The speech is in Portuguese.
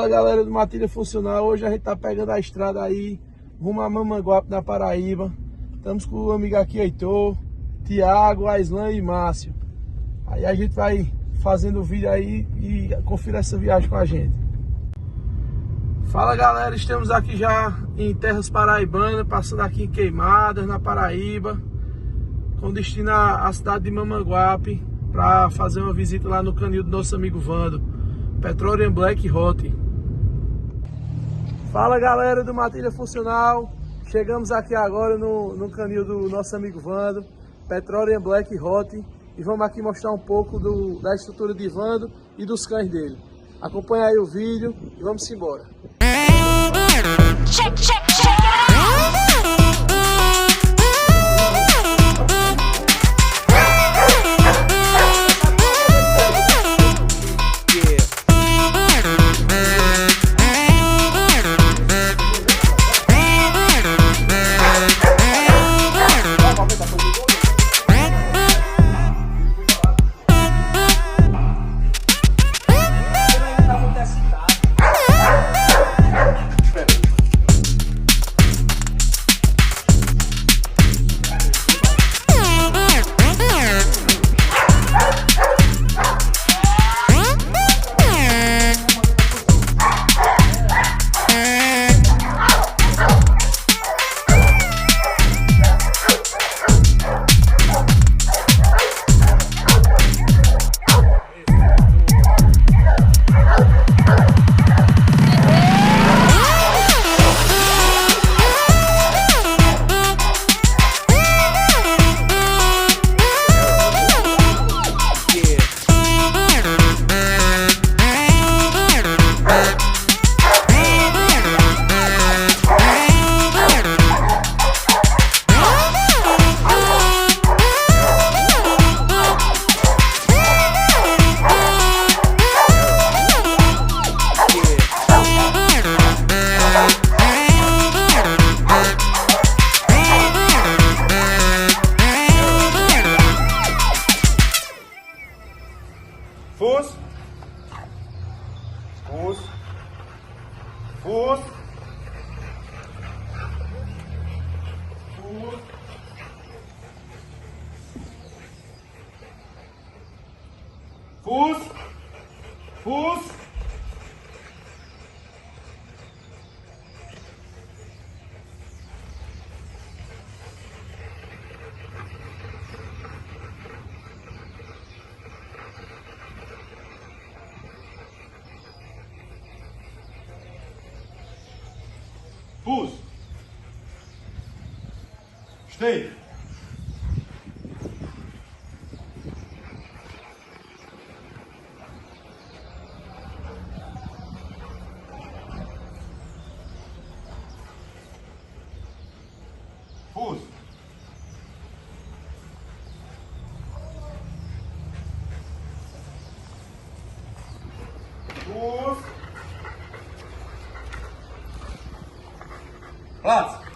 Fala galera do Matilha Funcional, hoje a gente tá pegando a estrada aí, rumo a Mamanguape na Paraíba. Estamos com o amigo aqui, Heitor, Thiago, Aislan e Márcio. Aí a gente vai fazendo o vídeo aí e confira essa viagem com a gente. Fala galera, estamos aqui já em terras paraibanas, passando aqui em Queimadas, na Paraíba, com destino à cidade de Mamanguape, para fazer uma visita lá no Canil do nosso amigo Vando, Petrorian e Rott. Fala galera do Matilha Funcional, chegamos aqui agora no canil do nosso amigo Vando, Petrorian e Rott, e vamos aqui mostrar um pouco da estrutura de Vando e dos cães dele. Acompanha aí o vídeo e vamos embora. Check, check, check it out. Fus, fus, fus, fus, fus, fus, Pus. Stay. Pus. Pus. Platz.